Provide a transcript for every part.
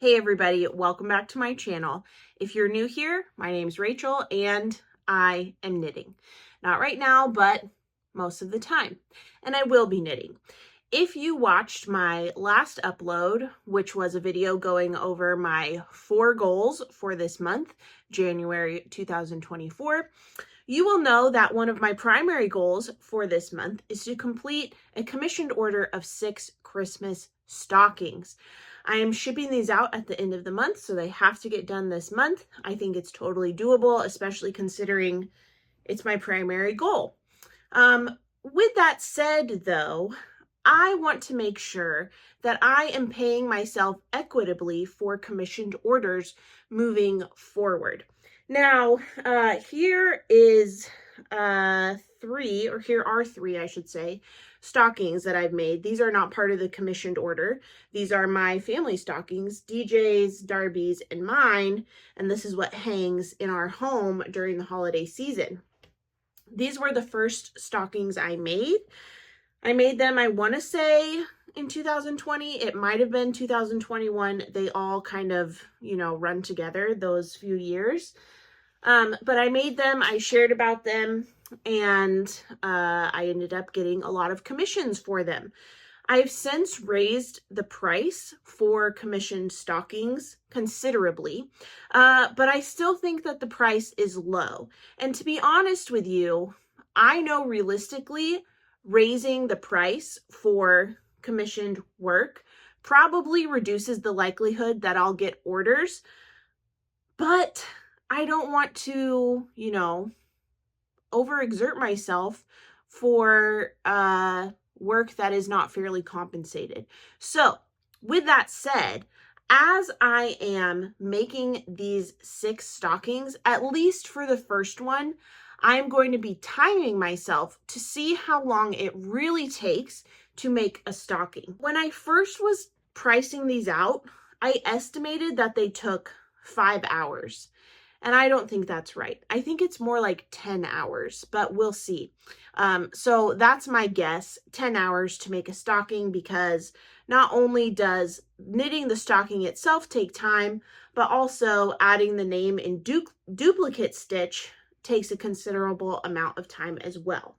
Hey everybody, welcome back to my channel. If you're new here, my name's Rachel and I am knitting. Not right now, but most of the time. And I will be knitting. If you watched my last upload, which was a video going over my 4 goals for this month, January 2024, you will know that one of my primary goals for this month is to complete a commissioned order of 6 Christmas stockings. I am shipping these out at the end of the month, so they have to get done this month. I think it's totally doable, especially considering it's my primary goal. With that said, though, I want to make sure that I am paying myself equitably for commissioned orders moving forward. Now, here are 3, I should say, stockings that I've made. These are not part of the commissioned order. These are my family stockings, DJ's, Darby's, and mine, and this is what hangs in our home during the holiday season. These were the first stockings I made. I made them, I want to say, in 2020. It might have been 2021. They all kind of, run together those few years. But I made them, I shared about them, and I ended up getting a lot of commissions for them. I've since raised the price for commissioned stockings considerably, but I still think that the price is low. And to be honest with you, I know realistically raising the price for commissioned work probably reduces the likelihood that I'll get orders, but I don't want to, overexert myself for work that is not fairly compensated. So with that said, as I am making these 6 stockings, at least for the first one, I'm going to be timing myself to see how long it really takes to make a stocking. When I first was pricing these out, I estimated that they took 5 hours. And I don't think that's right. I think it's more like 10 hours, but we'll see. So that's my guess, 10 hours to make a stocking, because not only does knitting the stocking itself take time, but also adding the name in duplicate stitch takes a considerable amount of time as well.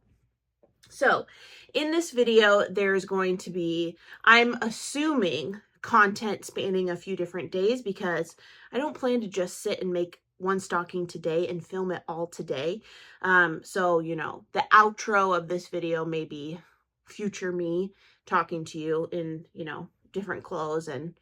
So in this video, there's going to be, I'm assuming, content spanning a few different days, because I don't plan to just sit and make one stocking today and film it all today. So, the outro of this video may be future me talking to you in, different clothes and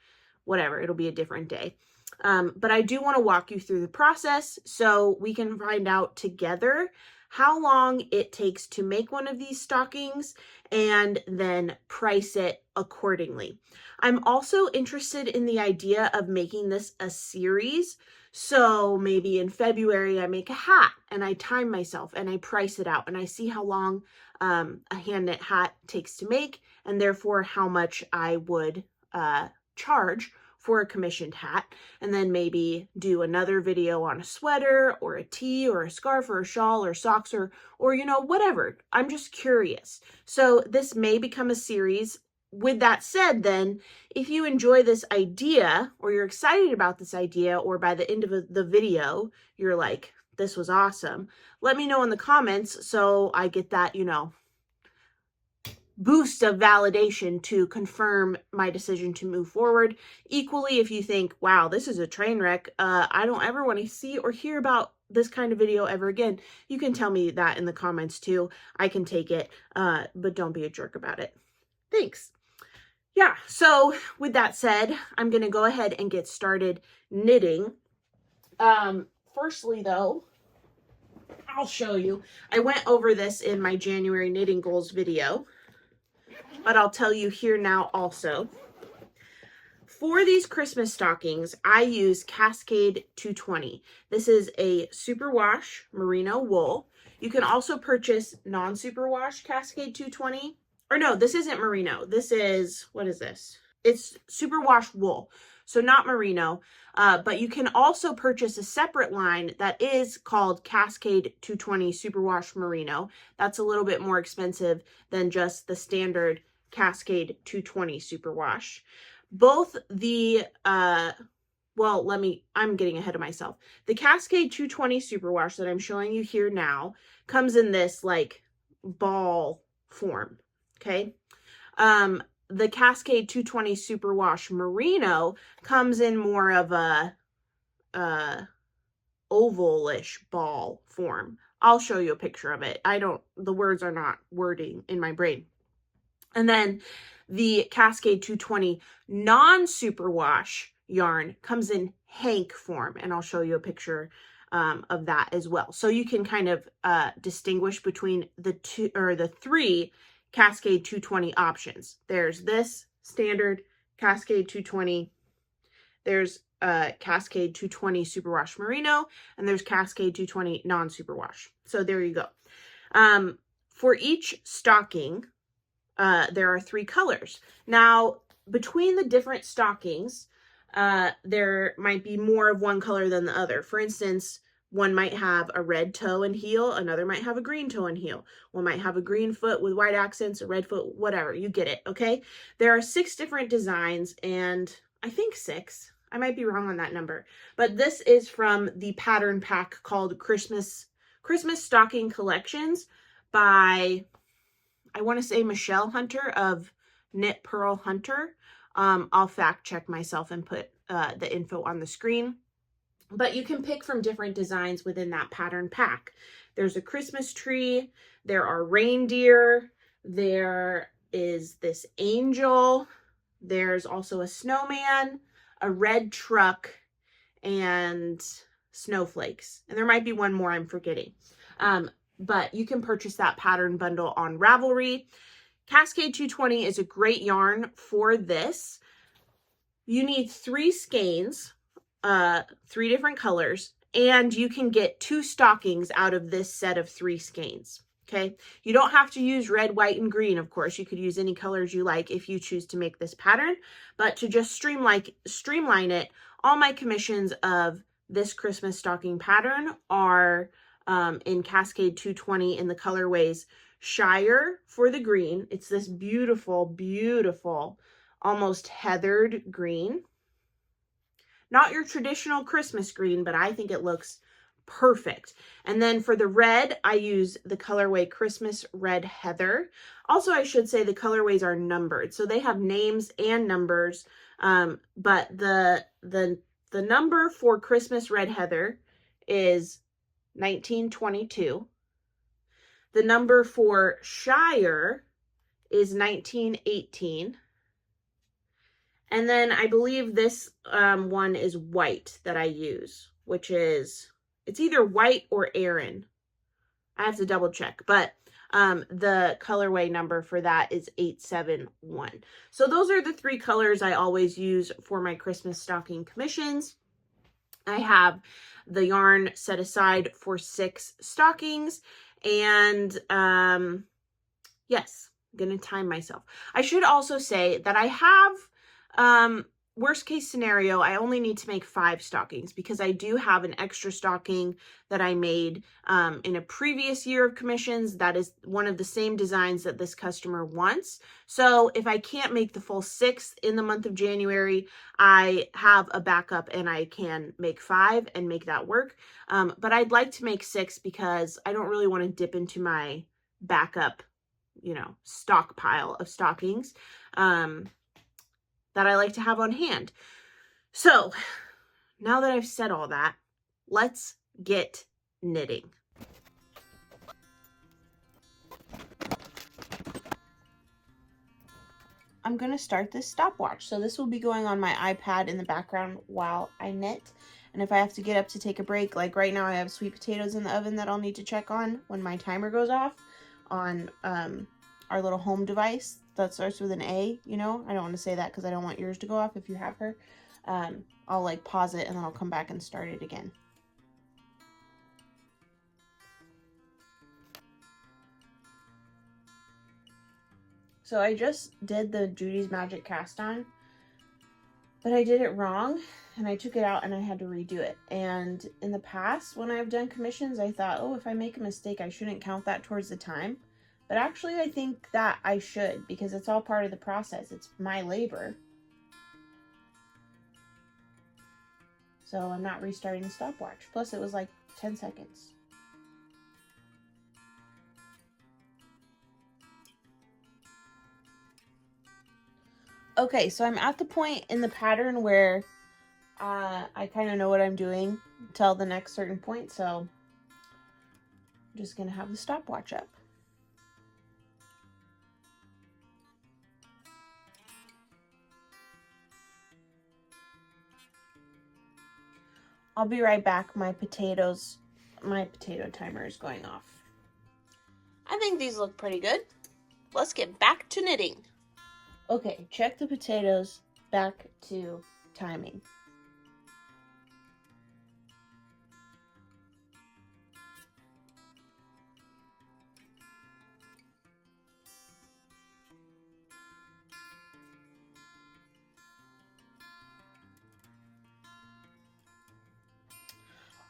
whatever. It'll be a different day. But I do want to walk you through the process so we can find out together how long it takes to make one of these stockings and then price it accordingly. I'm also interested in the idea of making this a series. So maybe in February I make a hat and I time myself and I price it out and I see how long a hand knit hat takes to make, and therefore how much I would charge for a commissioned hat, and then maybe do another video on a sweater or a tee or a scarf or a shawl or socks or whatever. I'm just curious. So this may become a series. With that said, then, if you enjoy this idea or you're excited about this idea, or by the end of the video, you're like, this was awesome, let me know in the comments so I get that, boost of validation to confirm my decision to move forward. Equally, if you think, wow, this is a train wreck, I don't ever want to see or hear about this kind of video ever again, you can tell me that in the comments too. I can take it, but don't be a jerk about it. Thanks. Yeah, so with that said, I'm going to go ahead and get started knitting. Firstly, though, I'll show you. I went over this in my January knitting goals video, but I'll tell you here now also. For these Christmas stockings, I use Cascade 220. This is a superwash merino wool. You can also purchase non-superwash Cascade 220. Or no, this isn't merino. This is, what is this? It's superwash wool, so not merino. But you can also purchase a separate line that is called Cascade 220 Superwash Merino. That's a little bit more expensive than just the standard Cascade 220 Superwash. Both the well, I'm getting ahead of myself. The Cascade 220 Superwash that I'm showing you here now comes in this like ball form, okay? The Cascade 220 Superwash Merino comes in more of a ovalish ball form. I'll show you a picture of it. The words are not wording in my brain. And then the Cascade 220 non-superwash yarn comes in hank form, and I'll show you a picture of that as well. So you can kind of distinguish between the three Cascade 220 options. There's this standard Cascade 220. There's Cascade 220 Superwash Merino, and there's Cascade 220 non-superwash. So there you go. For each stocking, there are 3 colors. Now, between the different stockings, there might be more of one color than the other. For instance, one might have a red toe and heel, another might have a green toe and heel. One might have a green foot with white accents, a red foot, whatever, you get it, okay? There are 6 different designs, and I think 6. I might be wrong on that number, but this is from the pattern pack called Christmas Stocking Collections by, I want to say, Michelle Hunter of Knit Pearl Hunter. I'll fact check myself and put the info on the screen. But you can pick from different designs within that pattern pack. There's a Christmas tree, there are reindeer, there is this angel, there's also a snowman, a red truck, and snowflakes. And there might be one more I'm forgetting. But you can purchase that pattern bundle on Ravelry. Cascade 220 is a great yarn for this. You need 3 skeins, 3 different colors, and you can get 2 stockings out of this set of 3 skeins. Okay, you don't have to use red, white, and green. Of course, you could use any colors you like if you choose to make this pattern, but to just streamline it, all my commissions of this Christmas stocking pattern are in Cascade 220 in the colorways Shire for the green. It's this beautiful, beautiful, almost heathered green. Not your traditional Christmas green, but I think it looks perfect. And then for the red, I use the colorway Christmas Red Heather. Also, I should say the colorways are numbered, so they have names and numbers. But the number for Christmas Red Heather is 1922. The number for Shire is 1918. And then I believe this one is white that I use, which is, it's either white or Aran. I have to double check, but the colorway number for that is 871. So those are the 3 colors I always use for my Christmas stocking commissions. I have the yarn set aside for 6 stockings, and yes, I'm gonna time myself. I should also say that I have worst case scenario, I only need to make 5 stockings because I do have an extra stocking that I made in a previous year of commissions that is one of the same designs that this customer wants. So if I can't make the full 6 in the month of January, I have a backup and I can make 5 and make that work. But I'd like to make 6 because I don't really want to dip into my backup, stockpile of stockings. That I like to have on hand. So now that I've said all that, let's get knitting. I'm going to start this stopwatch. So this will be going on my iPad in the background while I knit. And if I have to get up to take a break, like right now I have sweet potatoes in the oven that I'll need to check on when my timer goes off on our little home device that starts with an A, I don't want to say that because I don't want yours to go off if you have her. I'll like pause it and then I'll come back and start it again. So I just did the Judy's Magic cast on, but I did it wrong and I took it out and I had to redo it. And in the past when I've done commissions, I thought, oh, if I make a mistake, I shouldn't count that towards the time. But actually, I think that I should, because it's all part of the process. It's my labor. So I'm not restarting the stopwatch. Plus it was like 10 seconds. Okay, so I'm at the point in the pattern where I kind of know what I'm doing until the next certain point, so I'm just going to have the stopwatch up. I'll be right back. My potato timer is going off. I think these look pretty good. Let's get back to knitting. Okay, check the potatoes, back to timing.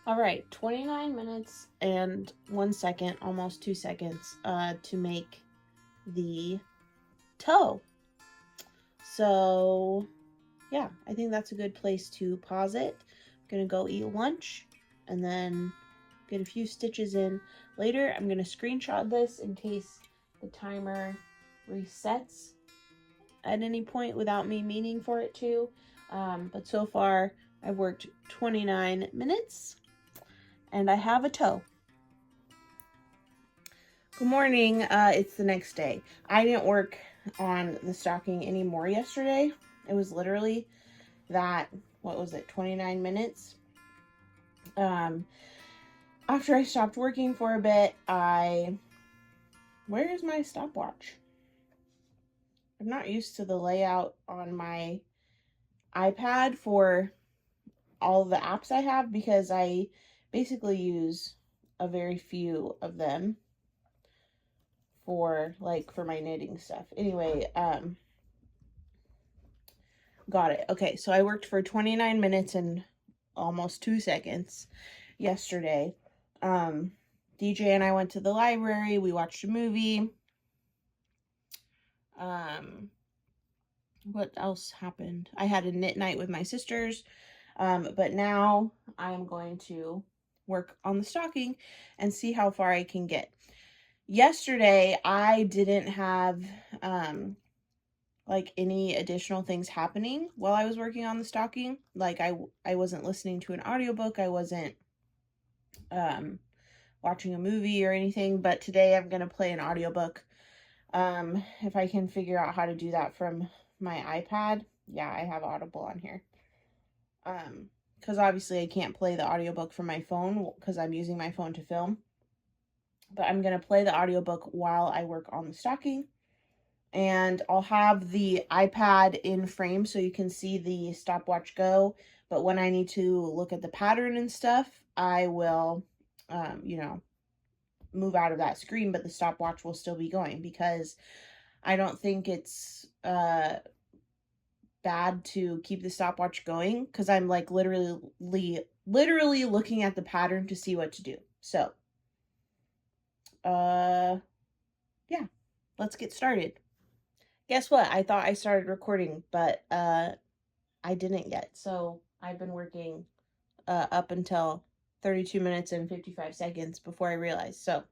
All right, 29 minutes and 1 second, almost 2 seconds, to make the toe. So yeah, I think that's a good place to pause it. I'm gonna go eat lunch and then get a few stitches in later. I'm gonna screenshot this in case the timer resets at any point without me meaning for it to. But so far I've worked 29 minutes and I have a toe. Good morning. It's the next day. I didn't work on the stocking anymore yesterday. It was literally that, what was it, 29 minutes? After I stopped working for a bit, where is my stopwatch? I'm not used to the layout on my iPad for all the apps I have because I basically use a very few of them for my knitting stuff. Anyway, got it. Okay, so I worked for 29 minutes and almost 2 seconds yesterday. DJ and I went to the library. We watched a movie. What else happened? I had a knit night with my sisters. But now I'm going to work on the stocking and see how far I can get. Yesterday, I didn't have any additional things happening while I was working on the stocking. Like I wasn't listening to an audiobook. I wasn't watching a movie or anything, but today I'm going to play an audiobook. If I can figure out how to do that from my iPad. Yeah, I have Audible on here. Because obviously I can't play the audiobook from my phone because I'm using my phone to film. But I'm going to play the audiobook while I work on the stocking. And I'll have the iPad in frame so you can see the stopwatch go. But when I need to look at the pattern and stuff, I will, move out of that screen, but the stopwatch will still be going because I don't think it's bad to keep the stopwatch going because I'm like literally looking at the pattern to see what to do. So, yeah, let's get started. Guess what? I thought I started recording, but I didn't yet. So I've been working up until 32 minutes and 55 seconds before I realized. So,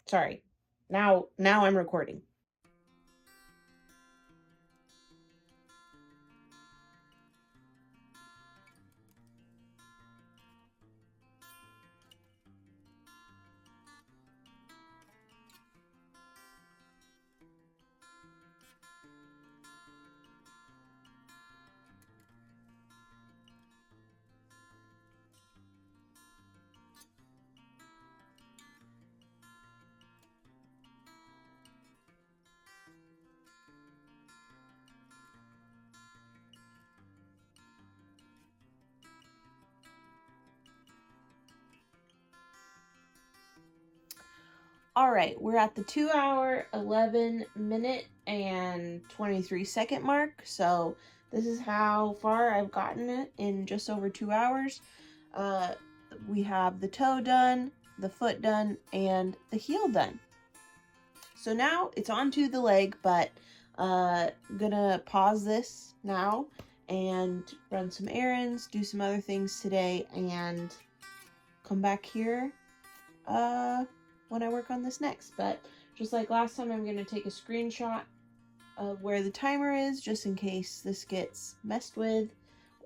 sorry. Now I'm recording. All right, we're at the 2 hour, 11 minute, and 23 second mark. So this is how far I've gotten it in just over 2 hours. We have the toe done, the foot done, and the heel done. So now it's on to the leg, but I'm gonna pause this now and run some errands, do some other things today, and come back here when I work on this next. But just like last time, I'm going to take a screenshot of where the timer is, just in case this gets messed with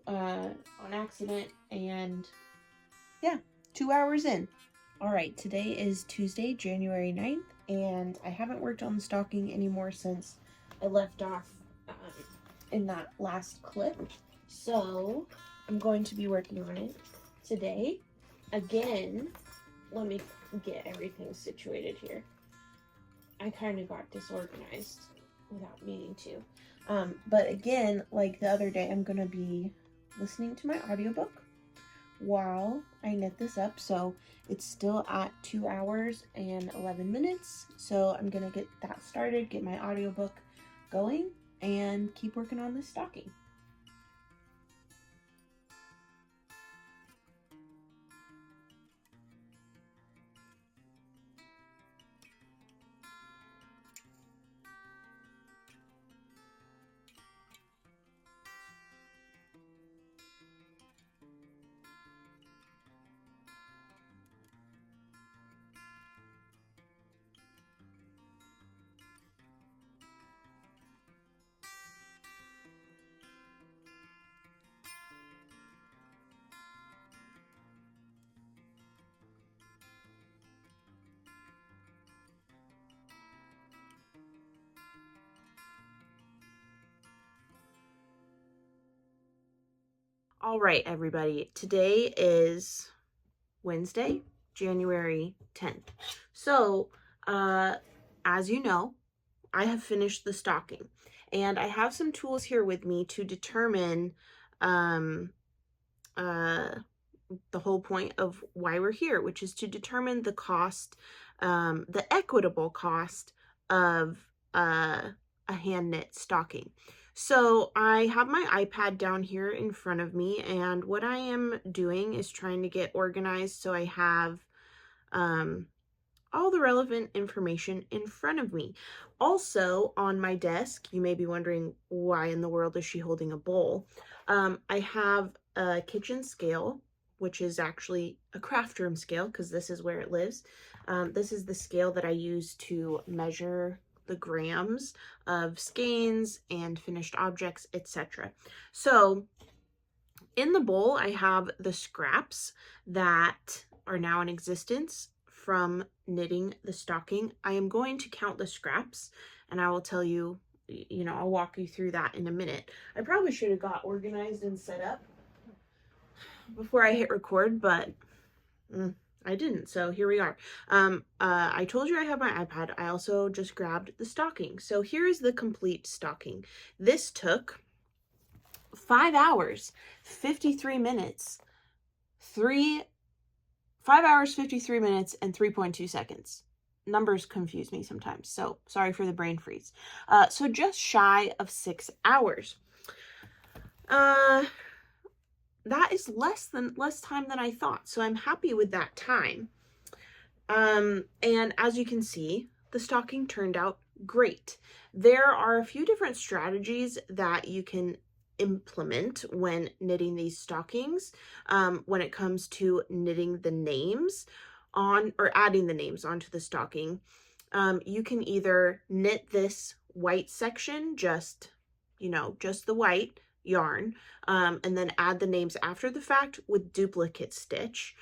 on accident. And yeah, 2 hours in. All right, today is Tuesday, January 9th, and I haven't worked on the stocking anymore since I left off in that last clip. So I'm going to be working on it today. Again, let me get everything situated here. I kind of got disorganized without meaning to. But again, like the other day, I'm going to be listening to my audiobook while I knit this up. So it's still at 2 hours and 11 minutes. So I'm going to get that started, get my audiobook going, and keep working on this stocking. All right, everybody. Today is Wednesday, January 10th. So, as you know, I have finished the stocking, and I have some tools here with me to determine the whole point of why we're here, which is to determine the cost, the equitable cost of a hand knit stocking. So I have my iPad down here in front of me, and what I am doing is trying to get organized so I have all the relevant information in front of me. Also on my desk, you may be wondering, why in the world is she holding a bowl? I have a kitchen scale, which is actually a craft room scale because this is where it lives. This is the scale that I use to measure the grams of skeins and finished objects, etc. So in the bowl, I have the scraps that are now in existence from knitting the stocking. I am going to count the scraps, and I will tell you, I'll walk you through that in a minute. I probably should have got organized and set up before I hit record, but I didn't, so here we are. I told you I have my iPad. I also just grabbed the stocking. So here is the complete stocking. This took 5 hours, 53 minutes, 5 hours, 53 minutes, and 3.2 seconds. Numbers confuse me sometimes, so sorry for the brain freeze. So just shy of 6 hours. That is less time than I thought, so I'm happy with that time. And as you can see, the stocking turned out great. There are a few different strategies that you can implement when knitting these stockings, when it comes to knitting the names on, or adding the names onto the stocking. You can either knit this white section, just the white yarn, and then add the names after the fact with duplicate stitch.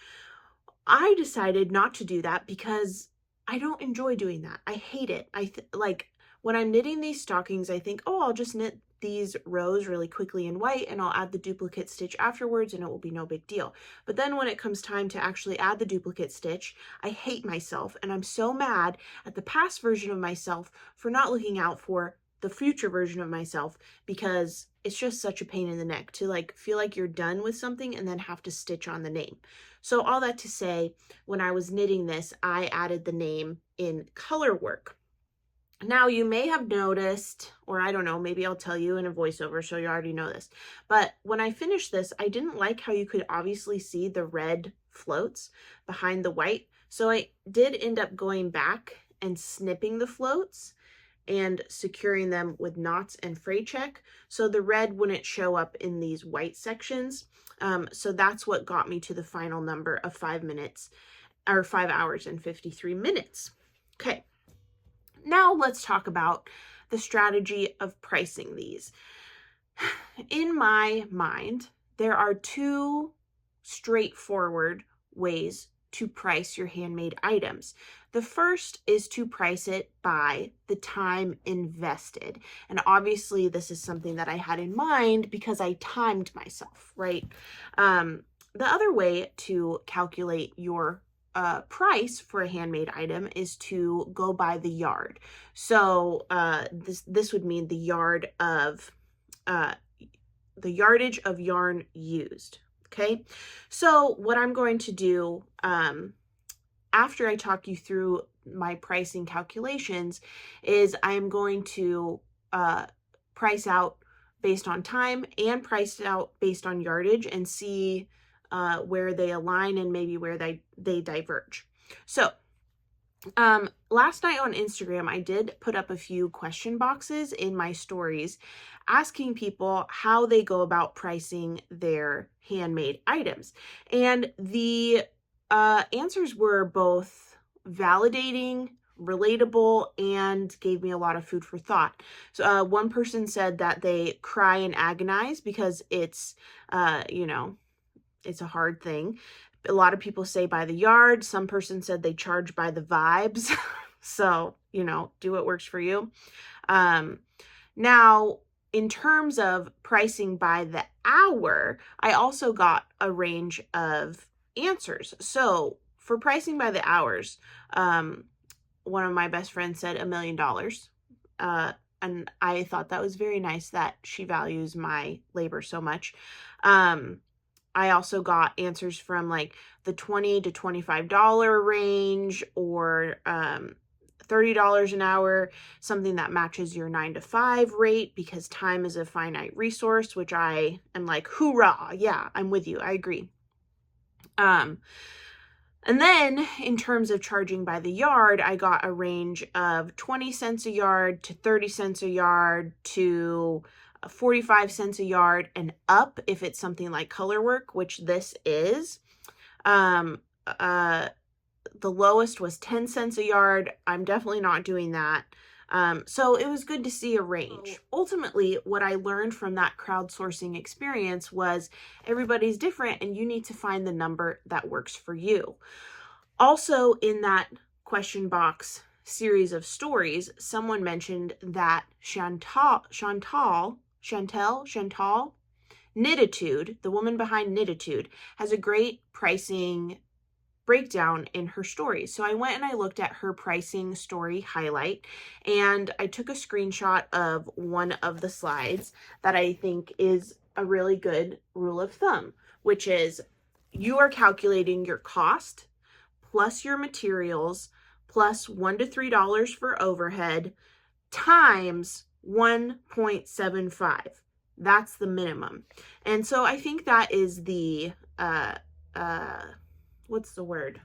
I decided not to do that because I don't enjoy doing that. I hate it. Like when I'm knitting these stockings, I think, oh, I'll just knit these rows really quickly in white and I'll add the duplicate stitch afterwards and it will be no big deal. But then when it comes time to actually add the duplicate stitch, I hate myself, and I'm so mad at the past version of myself for not looking out for the future version of myself, because it's just such a pain in the neck to like feel like you're done with something and then have to stitch on the name. So all that to say, when I was knitting this, I added the name in colorwork. Now you may have noticed, or I don't know, maybe I'll tell you in a voiceover so you already know this, but when I finished this, I didn't like how you could obviously see the red floats behind the white. So I did end up going back and snipping the floats and securing them with knots and fray check. So the red wouldn't show up in these white sections. So that's what got me to the final number of 5 minutes, or 5 hours and 53 minutes. Okay, now let's talk about the strategy of pricing these. In my mind, there are two straightforward ways to price your handmade items. The first is to price it by the time invested. And obviously this is something that I had in mind because I timed myself, right? The other way to calculate your price for a handmade item is to go by the yard. So this would mean the yardage of yarn used. Okay, so what I'm going to do after I talk you through my pricing calculations is I'm going to price out based on time and price out based on yardage and see where they align and maybe where they diverge. So last night on Instagram, I did put up a few question boxes in my stories asking people how they go about pricing their handmade items. And the answers were both validating, relatable, and gave me a lot of food for thought. So one person said that they cry and agonize because it's, you know, it's a hard thing. A lot of people say by the yard. Some person said they charge by the vibes. So, you know, do what works for you. Now, in terms of pricing by the hour, I also got a range of answers. So for pricing by the hours, one of my best friends said $1 million. And I thought that was very nice that she values my labor so much. I also got answers from like the $20 to $25 range, or $30 an hour, something that matches your 9 to 5 rate, because time is a finite resource, which I am like, hoorah, yeah, I'm with you, I agree. And then in terms of charging by the yard, I got a range of 20 cents a yard to 30 cents a yard to 45 cents a yard and up if it's something like color work, which this is. The lowest was 10 cents a yard. I'm definitely not doing that. So it was good to see a range. Ultimately, what I learned from that crowdsourcing experience was everybody's different and you need to find the number that works for you. Also, in that question box series of stories, someone mentioned that Chantal, Knititude, the woman behind Knititude, has a great pricing breakdown in her story. So I went and I looked at her pricing story highlight, and I took a screenshot of one of the slides that I think is a really good rule of thumb, which is you are calculating your cost plus your materials plus $1 to $3 for overhead times 1.75. That's the minimum. And so I think that is the what's the word?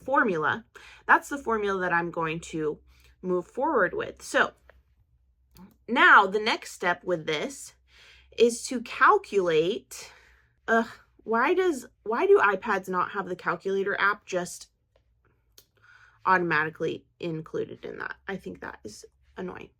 Formula. That's the formula that I'm going to move forward with. So now the next step with this is to calculate. Why do iPads not have the calculator app just automatically included in that? I think that is annoying.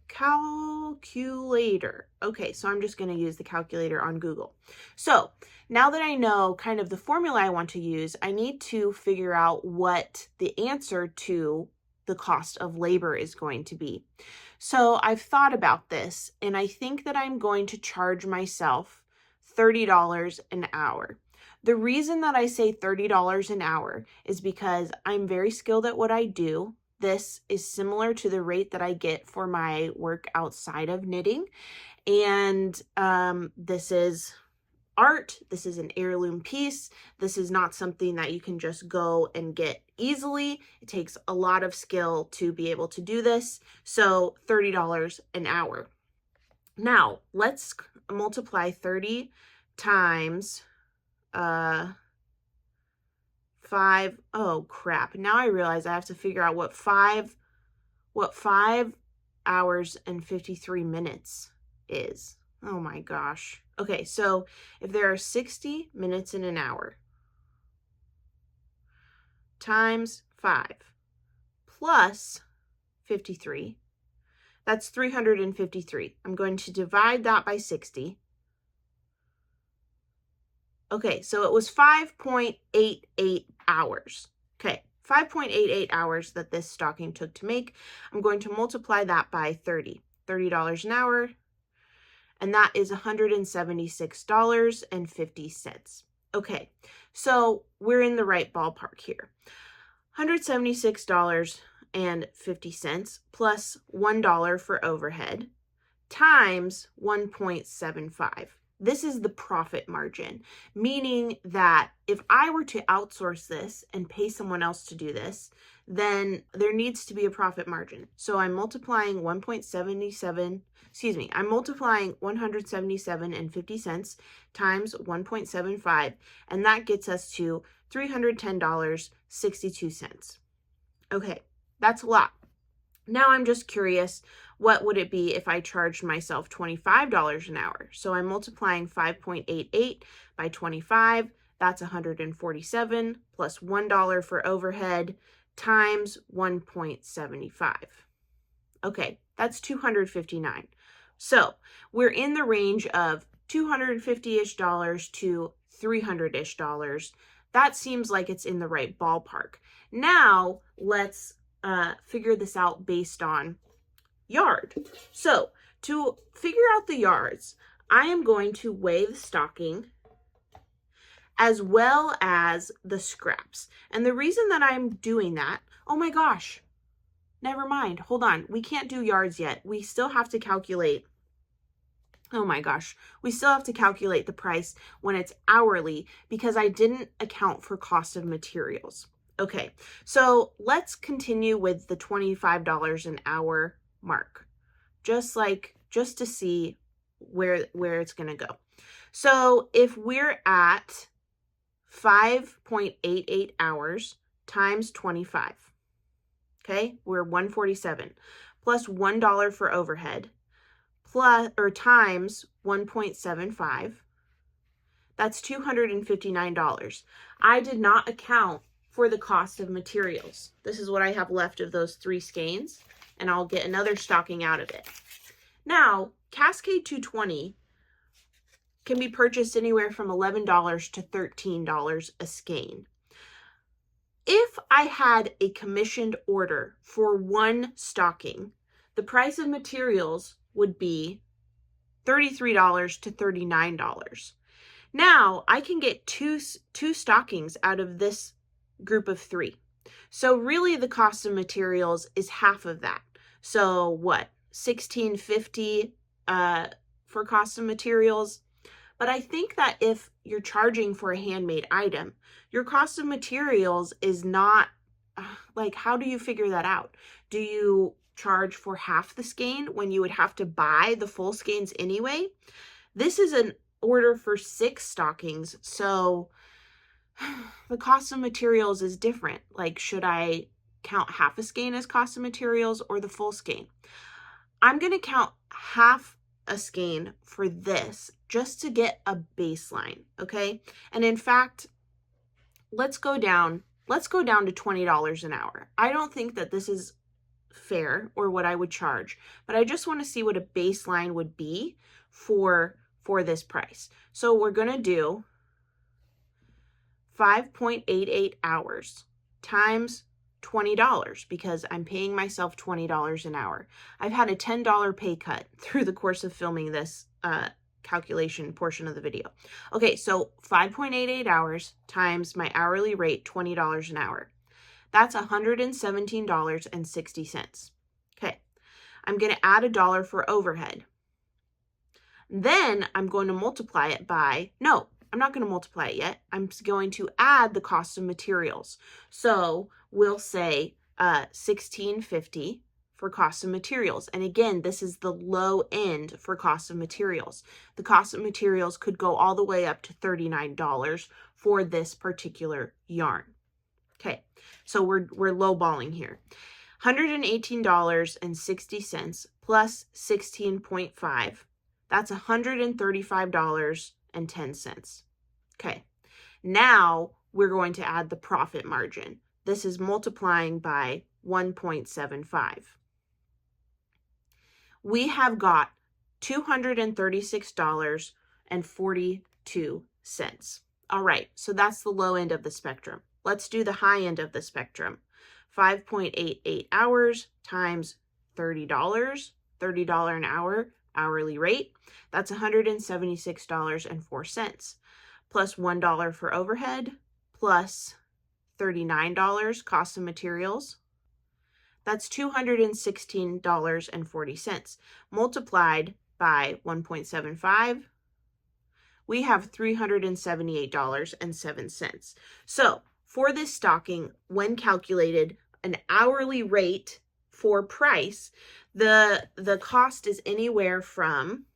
Calculator. Okay, so I'm just going to use the calculator on Google. So now that I know kind of the formula I want to use, I need to figure out what the answer to the cost of labor is going to be. So I've thought about this, and I think that I'm going to charge myself $30 an hour. The reason that I say $30 an hour is because I'm very skilled at what I do. This is similar to the rate that I get for my work outside of knitting. And this is art. This is an heirloom piece. This is not something that you can just go and get easily. It takes a lot of skill to be able to do this. So $30 an hour. Now let's multiply 30 times 5. Oh crap. Now I realize I have to figure out what 5 hours and 53 minutes is. Oh my gosh. Okay, so if there are 60 minutes in an hour times 5 plus 53, that's 353. I'm going to divide that by 60. Okay, so it was 5.88 hours. Okay, 5.88 hours that this stocking took to make. I'm going to multiply that by 30. $30 an hour, and that is $176.50. Okay, so we're in the right ballpark here. $176.50 plus $1 for overhead times 1.75. This is the profit margin, meaning that if I were to outsource this and pay someone else to do this, then there needs to be a profit margin. So I'm multiplying I'm multiplying 177.50 cents times 1.75, and that gets us to $310.62. Okay, that's a lot. Now I'm just curious, what would it be if I charged myself $25 an hour? So I'm multiplying 5.88 by 25. That's 147 plus $1 for overhead times 1.75. Okay, that's 259. So we're in the range of $250-ish to $300-ish. That seems like it's in the right ballpark. Now let's figure this out based on yard. So to figure out the yards, I am going to weigh the stocking as well as the scraps. And the reason that I'm doing that, oh my gosh, never mind, hold on. We can't do yards yet. We still have to calculate, oh my gosh, we still have to calculate the price when it's hourly because I didn't account for cost of materials. Okay, so let's continue with the $25 an hour mark, just to see where it's gonna go. So if we're at 5.88 hours times 25, okay, we're 147 plus $1 for overhead times 1.75, that's $259. I did not account for the cost of materials. This is what I have left of those 3 skeins, and I'll get another stocking out of it. Now, Cascade 220 can be purchased anywhere from $11 to $13 a skein. If I had a commissioned order for 1 stocking, the price of materials would be $33 to $39. Now, I can get two stockings out of this group of 3. So really the cost of materials is half of that. So what, $16.50 for cost of materials? But I think that if you're charging for a handmade item, your cost of materials is not, like, how do you figure that out? Do you charge for half the skein when you would have to buy the full skeins anyway? This is an order for 6 stockings, so the cost of materials is different. Like, should I count half a skein as cost of materials or the full skein? I'm going to count half a skein for this just to get a baseline, okay? And in fact, let's go down to $20 an hour. I don't think that this is fair or what I would charge, but I just want to see what a baseline would be for this price. So we're going to do 5.88 hours times $20 because I'm paying myself $20 an hour. I've had a $10 pay cut through the course of filming this calculation portion of the video. Okay, so 5.88 hours times my hourly rate, $20 an hour. That's $117.60. Okay, I'm going to add $1 for overhead. Then I'm going to multiply it by, no, I'm not going to multiply it yet. I'm going to add the cost of materials. So we'll say $16.50 for cost of materials. And again, this is the low end for cost of materials. The cost of materials could go all the way up to $39 for this particular yarn. Okay, so we're lowballing here. $118.60 plus 16.5. That's $135.10. Okay, now we're going to add the profit margin. This is multiplying by 1.75. We have got $236.42. All right, so that's the low end of the spectrum. Let's do the high end of the spectrum. 5.88 hours times $30, $30 an hour, hourly rate. That's $176.04, plus $1 for overhead, plus $39 cost of materials. That's $216.40. Multiplied by 1.75, we have $378.07. So for this stocking, when calculated an hourly rate for price, the cost is anywhere from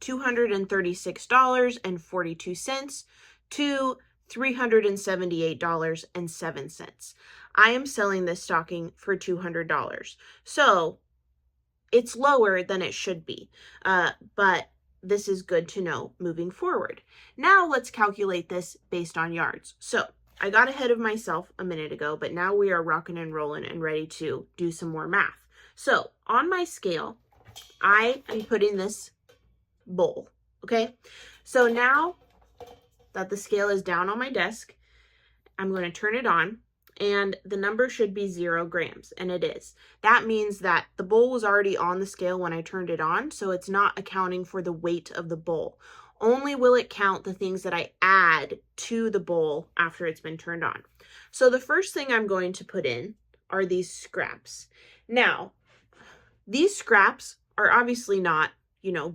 $236.42 to $378.07. I am selling this stocking for $200. So it's lower than it should be, but this is good to know moving forward. Now let's calculate this based on yards. So I got ahead of myself a minute ago, but now we are rocking and rolling and ready to do some more math. So on my scale, I am putting this bowl, okay? So now that the scale is down on my desk, I'm going to turn it on, and the number should be 0 grams, and it is. That means that the bowl was already on the scale when I turned it on, so it's not accounting for the weight of the bowl. Only will it count the things that I add to the bowl after it's been turned on. So the first thing I'm going to put in are these scraps. Now, these scraps are obviously not,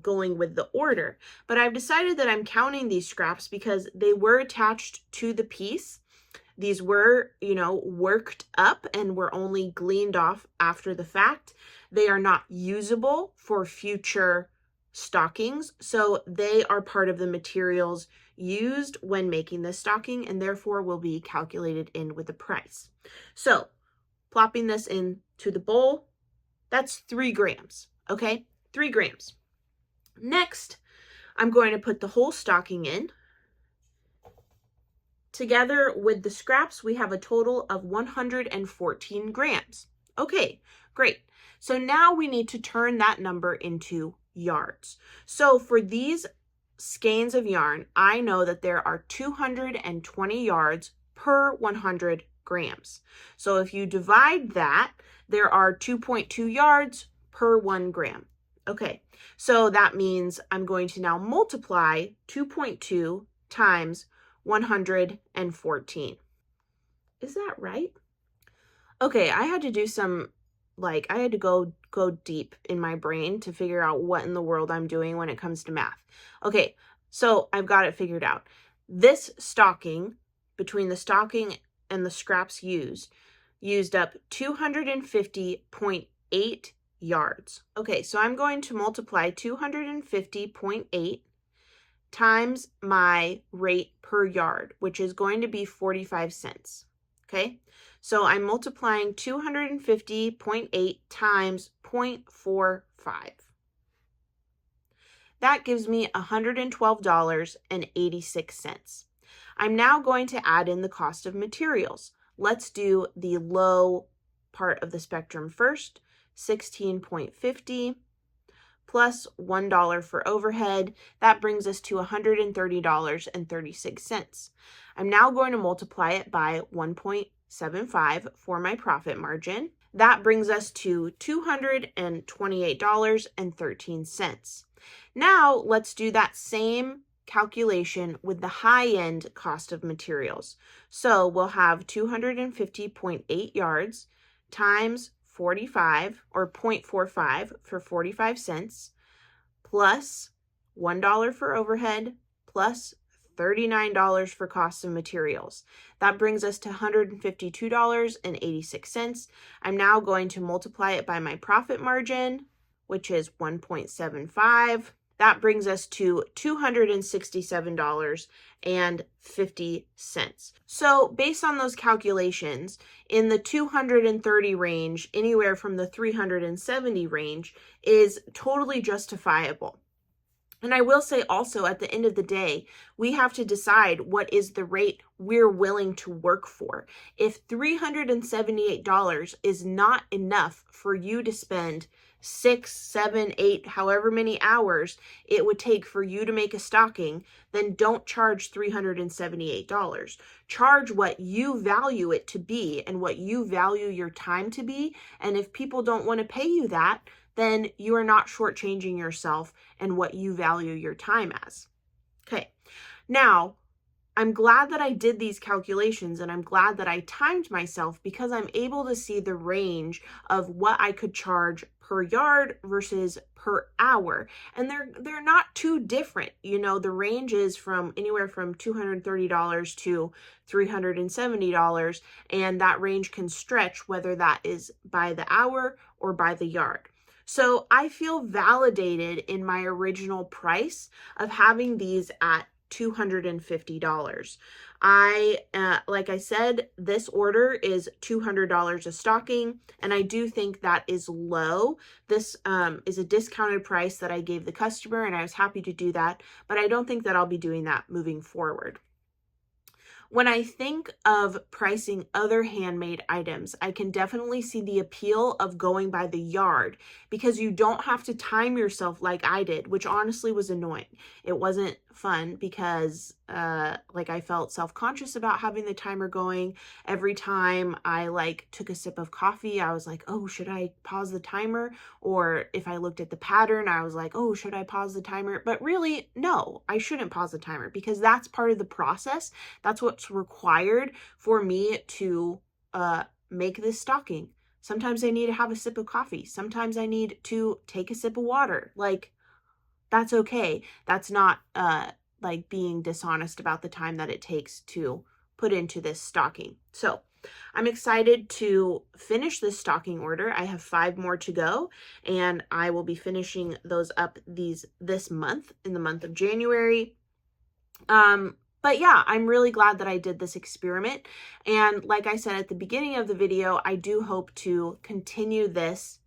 going with the order, but I've decided that I'm counting these scraps because they were attached to the piece. These were, worked up and were only gleaned off after the fact. They are not usable for future stockings, so they are part of the materials used when making this stocking and therefore will be calculated in with the price. So plopping this into the bowl, that's 3 grams, okay? 3 grams. Next, I'm going to put the whole stocking in. Together with the scraps, we have a total of 114 grams. Okay, great. So now we need to turn that number into yards. So for these skeins of yarn, I know that there are 220 yards per 100 grams. So if you divide that, there are 2.2 yards per 1 gram. Okay, so that means I'm going to now multiply 2.2 times 114. Is that right? Okay, I had to do some, I had to go deep in my brain to figure out what in the world I'm doing when it comes to math. Okay, so I've got it figured out. This stocking, between the stocking and the scraps used up 250.8 yards. Okay, so I'm going to multiply 250.8 times my rate per yard, which is going to be 45 cents. Okay, so I'm multiplying 250.8 times 0.45. That gives me $112.86. I'm now going to add in the cost of materials. Let's do the low part of the spectrum first, 16.50 plus $1 for overhead. That brings us to $130.36. I'm now going to multiply it by 1.75 for my profit margin. That brings us to $228.13. Now let's do that same calculation with the high-end cost of materials. So we'll have 250.8 yards times 45 or 0.45 for 45 cents plus $1 for overhead plus $39 for cost of materials. That brings us to $152.86. I'm now going to multiply it by my profit margin, which is 1.75. that brings us to $267.50. So based on those calculations, in the 230 range, anywhere from the 370 range is totally justifiable. And I will say also, at the end of the day, we have to decide what is the rate we're willing to work for. If $378 is not enough for you to spend 6, 7, 8, however many hours it would take for you to make a stocking, then don't charge $378. Charge what you value it to be and what you value your time to be. And if people don't want to pay you that, then you are not shortchanging yourself and what you value your time as. Okay, now I'm glad that I did these calculations, and I'm glad that I timed myself, because I'm able to see the range of what I could charge per yard versus per hour. And they're not too different. You know, the range is from anywhere from $230 to $370, and that range can stretch whether that is by the hour or by the yard. So I feel validated in my original price of having these at $250. Like I said, this order is $200 a stocking, and I do think that is low. This is a discounted price that I gave the customer, and I was happy to do that, but I don't think that I'll be doing that moving forward. When I think of pricing other handmade items, I can definitely see the appeal of going by the yard, because you don't have to time yourself like I did, which honestly was annoying. It wasn't fun because like I felt self-conscious about having the timer going. Every time I took a sip of coffee, I was like, oh, should I pause the timer? Or if I looked at the pattern, I was like, oh, should I pause the timer? But really, no, I shouldn't pause the timer, because that's part of the process. That's what's required for me to make this stocking. Sometimes I need to have a sip of coffee. Sometimes I need to take a sip of water. That's okay. That's not being dishonest about the time that it takes to put into this stocking. So I'm excited to finish this stocking order. I have 5 more to go, and I will be finishing those up this month, in the month of January. But yeah, I'm really glad that I did this experiment. And like I said at the beginning of the video, I do hope to continue this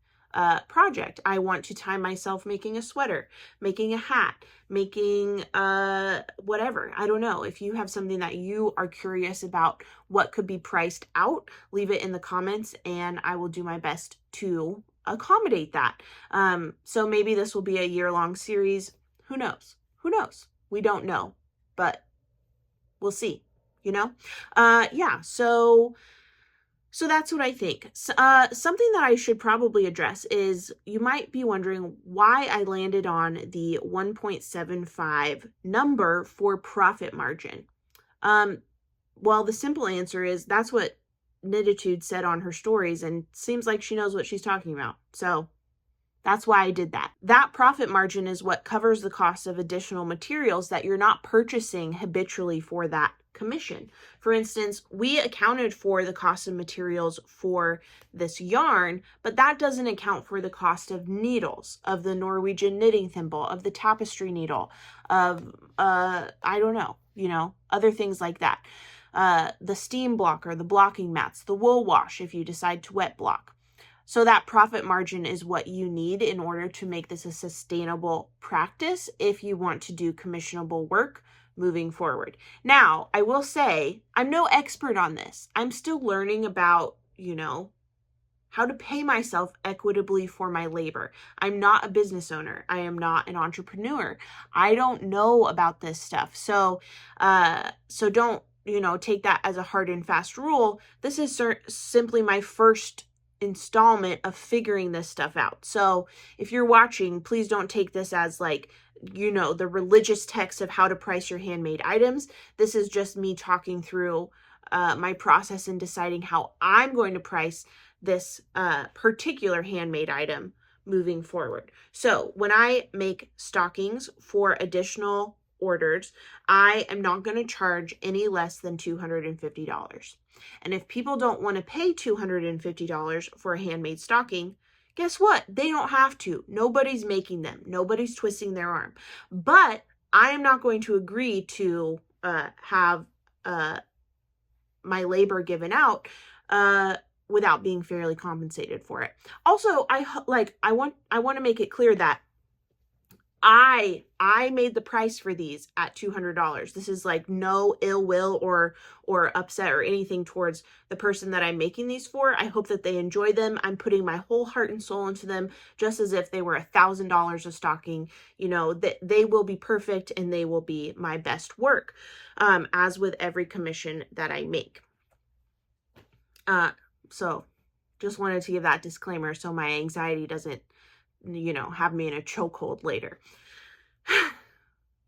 project. I want to time myself making a sweater, making a hat, making whatever. I don't know. If you have something that you are curious about what could be priced out, leave it in the comments, and I will do my best to accommodate that. So maybe this will be a year-long series. Who knows? Who knows? We don't know, but we'll see, yeah, so that's what I think. Something that I should probably address is, you might be wondering why I landed on the 1.75 number for profit margin. Well, the simple answer is that's what Knititude said on her stories, and seems like she knows what she's talking about. So that's why I did that. That profit margin is what covers the cost of additional materials that you're not purchasing habitually for that commission. For instance, we accounted for the cost of materials for this yarn, but that doesn't account for the cost of needles, of the Norwegian knitting thimble, of the tapestry needle, of, I don't know, other things like that. The steam blocker, the blocking mats, the wool wash if you decide to wet block. So that profit margin is what you need in order to make this a sustainable practice if you want to do commissionable work moving forward. Now, I will say, I'm no expert on this. I'm still learning about, how to pay myself equitably for my labor. I'm not a business owner. I am not an entrepreneur. I don't know about this stuff. So don't, take that as a hard and fast rule. This is simply my first installment of figuring this stuff out. So if you're watching, please don't take this as the religious text of how to price your handmade items. This is just me talking through my process and deciding how I'm going to price this particular handmade item moving forward. So when I make stockings for additional orders, I am not going to charge any less than $250. And if people don't want to pay $250 for a handmade stocking, Guess what? They don't have to. Nobody's making them. Nobody's twisting their arm. But I am not going to agree to have my labor given out without being fairly compensated for it. Also, I want to make it clear that I made the price for these at $200. This is like no ill will or upset or anything towards the person that I'm making these for. I hope that they enjoy them. I'm putting my whole heart and soul into them, just as if they were $1,000 a stocking. You know, that they will be perfect and they will be my best work, as with every commission that I make. So just wanted to give that disclaimer so my anxiety doesn't, you know, have me in a chokehold later.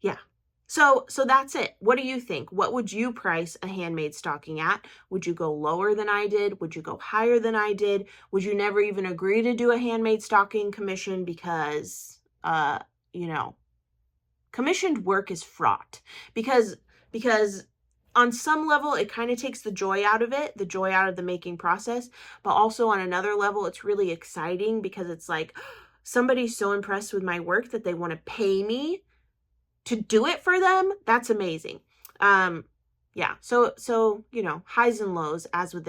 Yeah. So that's it. What do you think? What would you price a handmade stocking at? Would you go lower than I did? Would you go higher than I did? Would you never even agree to do a handmade stocking commission because, you know, commissioned work is fraught because on some level, it kind of takes the joy out of it, the joy out of the making process. But also on another level, it's really exciting because it's like somebody's so impressed with my work that they want to pay me to do it for them. That's amazing. Yeah. So, you know, highs and lows as with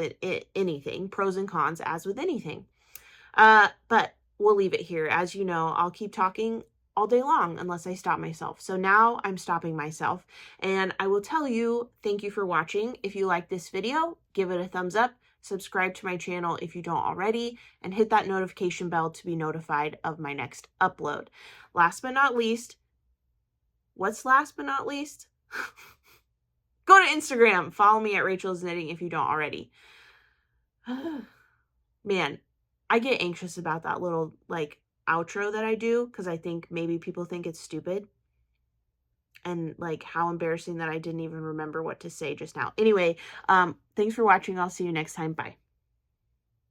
anything, pros and cons as with anything. But we'll leave it here. As you know, I'll keep talking all day long unless I stop myself. So now I'm stopping myself, and I will tell you, thank you for watching. If you like this video, give it a thumbs up, subscribe to my channel if you don't already, and hit that notification bell to be notified of my next upload. Last but not least, what's last but not least? Go to Instagram, follow me at Rachelisknitting if you don't already. Man, I get anxious about that little like outro that I do because I think maybe people think it's stupid, and like how embarrassing that I didn't even remember what to say just now. Anyway, thanks for watching. I'll see you next time. Bye.